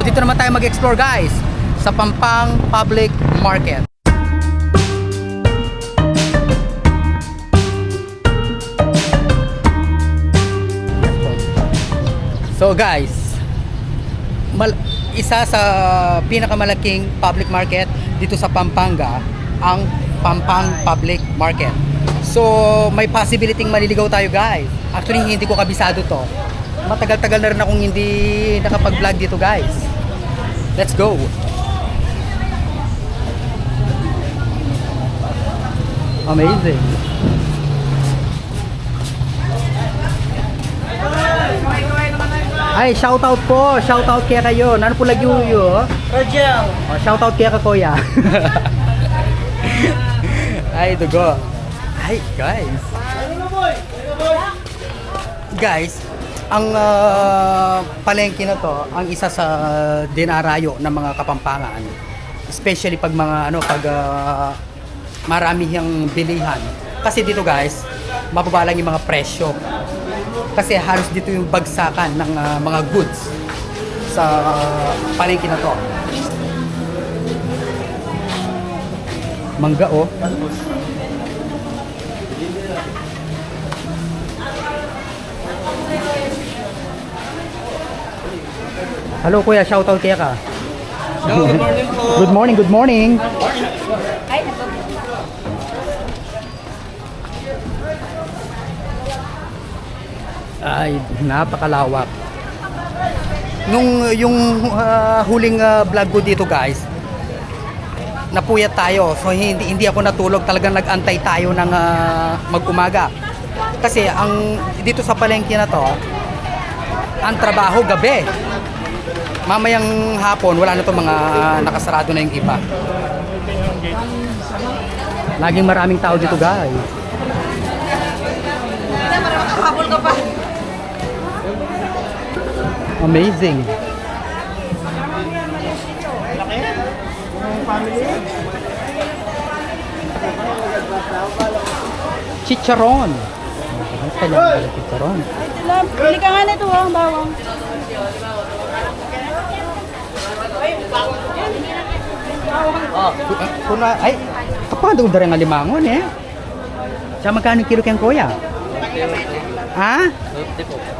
dito naman tayo mag-explore guys sa Pampang Public Market. So guys, isa sa pinakamalaking public market dito sa Pampanga ang Pampang Public Market. So may possibility maliligaw tayo guys. Actually hindi ko kabisado to. Matagal-tagal na rin akong hindi nakapag-vlog dito guys. Let's go! Amazing! Ay, shoutout po! Shoutout kaya kayo! Ano po lagi yo? Rajel! Oh, shoutout kaya ka kuya! Ay, dugo! Ay, guys! Guys, ang palengke na to, ang isa sa dinarayo ng mga Kapampangan. Especially pag mga pag marami yang bilihan. Kasi dito guys, mababa lang yung mga presyo. Kasi halos dito yung bagsakan ng mga goods sa palengke na to. Mangga oh. Hello kuya, shoutout kaya ka. Good morning po. Good morning, good morning. Ay, napakalawak. Yung huling vlog ko dito guys, napuyat tayo. So hindi ako natulog, talagang nag-antay tayo ng mag-umaga. Kasi ang dito sa palengke na to, ang trabaho gabi. Mamayang hapon, wala na to mga nakasarado na yung iba. Laging maraming tao dito guys. Habol ka pa. Amazing. Chicharon. Kailangan chicharon. Bili ka nga nito ang bawang. Ay, kapag daw darang alimangon eh. Sa magkano kilo kayang kuya? Ha?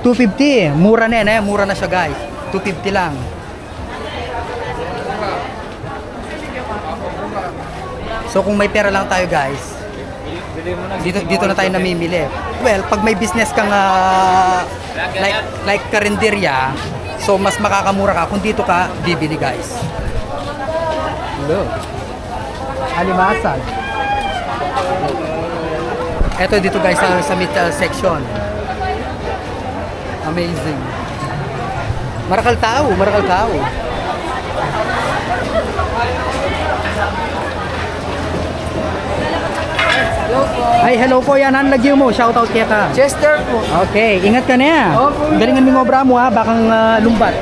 250. Mura na yan eh. Mura na siya guys. 250 lang. So kung may pera lang tayo guys, dito na tayo namimili. Well, pag may business kang like karinderya, so mas makakamura ka kung dito ka bibili guys. Look. Alimasag. Ito dito guys sa meat section. Amazing. Marakal tao, marakal tao. Hello po. Ay, hello po yan. Ang lagyo mo. Shoutout kaya ka. Chester po. Okay, ingat ka na. Opo. Galingan mo obra mo ha, bakang lumbat.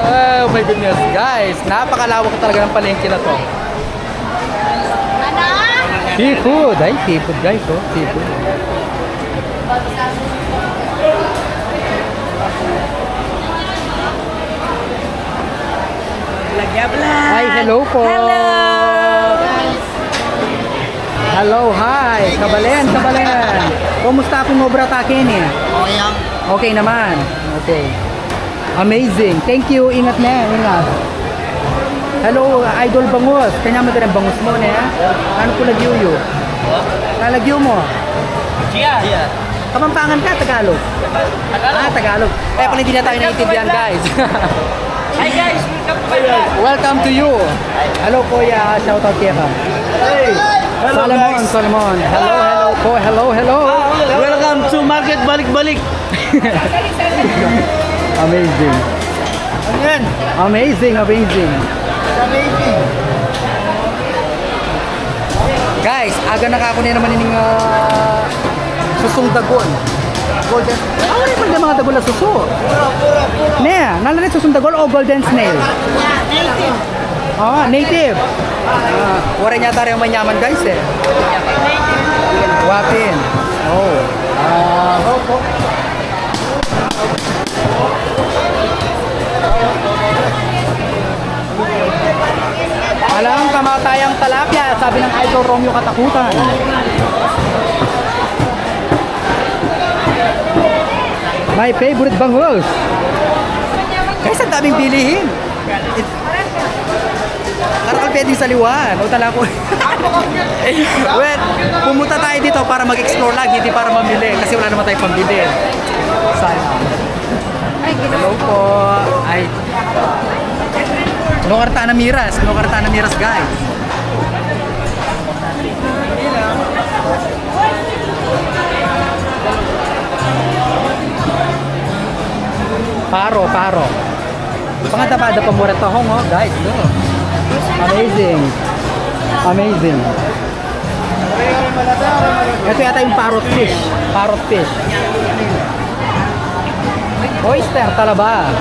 Oh my goodness, guys. Napakalawak talaga ng palengke na to. Seafood. Ay, seafood guys. Oh, seafood. Ay, hello po. Hello. Hello, hi. Kabalen, kabalen. Kumusta akong obra takin eh? Okay naman. Okay. Amazing. Thank you. Ingat na. Ingat. Hello, Idol Bangus. Kanya mo din bangus mo na. Ano po lagyo yo? Lalagyo mo? Gia. Kapampangan ka, Tagalog. Ah, Tagalog. Kaya pala hindi na tayo naiintindihan, guys. Hi guys, welcome to my vlog. Welcome to you. Hello, Kuya. Shoutout kaya ka. Hey. Hello Solomon, guys. Solomon. Hello, hello po. Hello, hello. Welcome to Market Balik-Balik. Amazing. Ano yan? Amazing, amazing. Amazing. Guys, aga nakakunin naman yung susung dagon. Golden. Ano rin mga dagon na suso? Pura. Ne, nalalit susung dagon o golden snail? Native. Ah, native. Wala niya tayo manyaman guys eh. Wapin. Oh. Kuha tayong talapia, sabi ng Idol Romeo Katakutan. My favorite bangus. Guys, ang daming bilihin. Karakal pwedeng saliwan. O tala ko. Well, pumunta tayo dito para mag-explore lang, hindi para mamili. Kasi wala naman tayong pambili. Sayang. Hello po. Ay. No Cartana Miras. No Cartana Miras, guys. Paro. Pangatapad pa mura to hong, oh, guys. No. Amazing. Ito yata yung parrot fish. Oyster, talaba.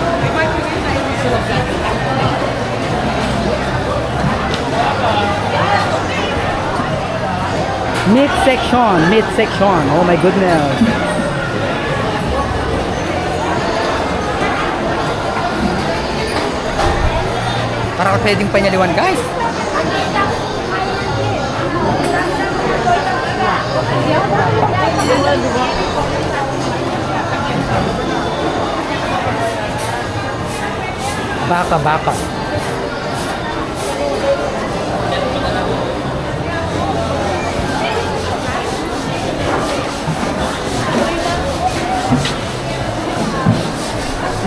Meat section. Oh my goodness. Para ka pwedeng panyaliwan, guys. Baka.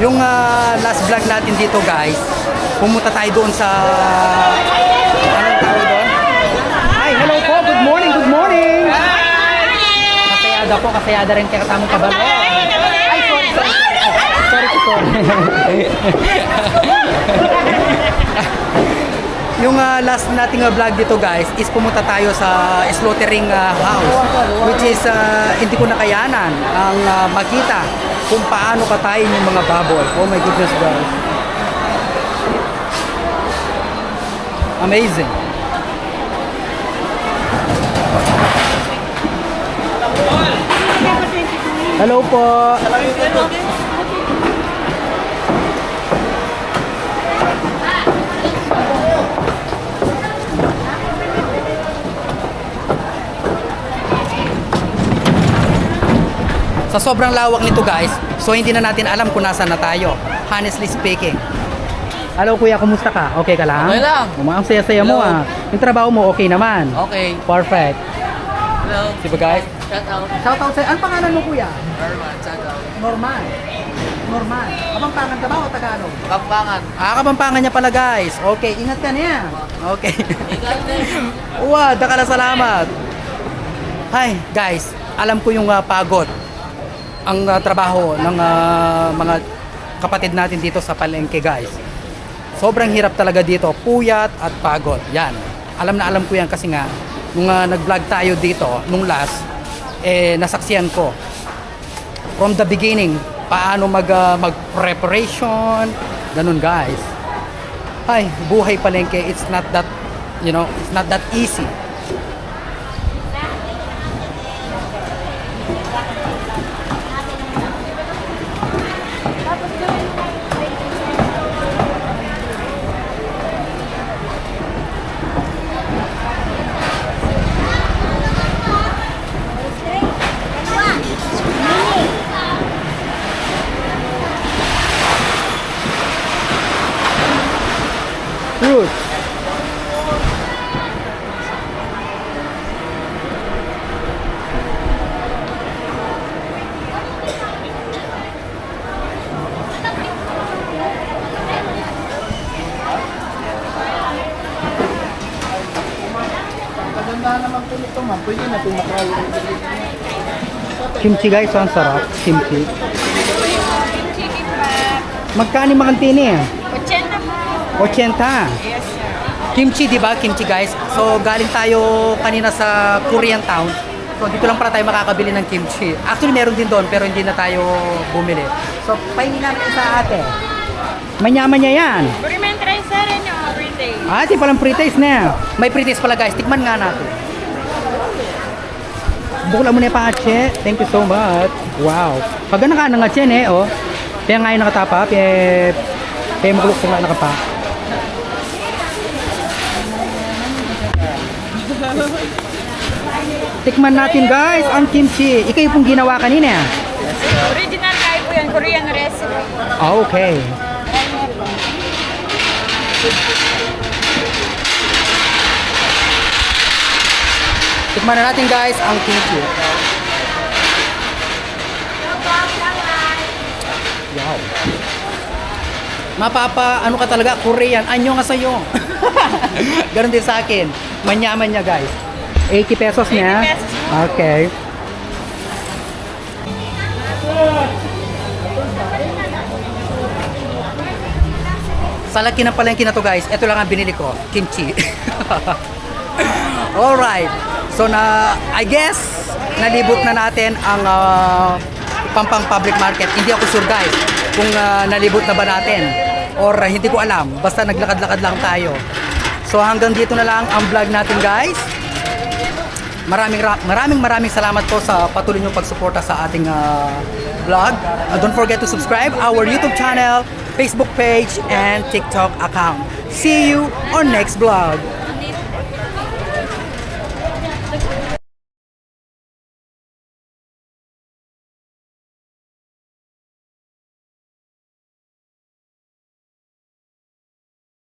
Yung last vlog natin dito, guys, pumunta tayo doon sa anong tawag doon? Hi, hello po. Good morning. Kasayada rin kaya katamong kabalo. Ay, sorry. Yung last nating vlog dito, guys, is pumunta tayo sa slaughtering house, which is hindi ko nakayanan ang makita kung paano katayin yung mga baboy. Oh my goodness, guys. Amazing. Hello po. Sa sobrang lawak nito, guys, so hindi na natin alam kung nasaan na tayo. Honestly speaking. Hello kuya, kumusta ka? Okay ka lang? Okay lang. Ang saya-saya mo Hello. Yung trabaho mo okay naman? Okay. Perfect. Hello. Diba guys? Shout out. Shoutout sa'yo. Anong pangalan mo kuya? Norman, shout out. Norman. Kapampangan ka ba o Tagalog? Pagpangan. Kapampangan niya pala, guys. Okay, ingat ka niya. Okay. Ikaw din. Wow, dakala salamat. Hi, guys. Alam ko yung pagod ang trabaho ng mga kapatid natin dito sa palengke, guys. Sobrang hirap talaga dito. Puyat at pagod. Yan. Alam ko yan kasi nga nung nag-vlog tayo dito nung last, nasaksiyan ko from the beginning paano mag-preparation, ganun, guys. Ay, buhay palengke, it's not that easy. Fruit. Kimchi, guys, ang sarap. Kimchi. Magkano mga kantini? 80. Yes, sir. Kimchi, di ba? Kimchi, guys. So, galing tayo kanina sa Korean Town. So, dito lang pala tayo makakabili ng kimchi. Actually, meron din doon, pero hindi na tayo bumili. So, pahingi natin sa ate. Manyaman niya yan. Burimentry, sir, and yung everyday. Ate, palang pre-taste na. May pre-taste pala, guys. Tikman nga natin. Bukla mo na yung pangatse. Thank you so much. Wow. Pag ka nga che, oh. Kaya nga yung nakatapa. Kaya makulok sa nga nakapa. Tikman natin guys ang kimchi. Ikaw yung pong ginawa kanina. Original kayo po yan, Korean recipe. Ah, okay. Tikman na natin guys ang kimchi. Wow. Ano ka talaga, Korean. Anyo nga sa'yo. Ganon din sa akin. Manyaman niya guys. 80 pesos niya. 80 pesos. Okay. Sa laki ng palengke na to guys, ito lang ang binili ko, kimchi. Alright. So I guess, nalibot na natin ang Pampang Public Market. Hindi ako sure guys kung nalibot na ba natin or hindi ko alam. Basta naglakad-lakad lang tayo. So hanggang dito na lang ang vlog natin guys. Maraming salamat po sa patuloy niyong pagsuporta sa ating vlog. Don't forget to subscribe our YouTube channel, Facebook page, and TikTok account. See you on next vlog.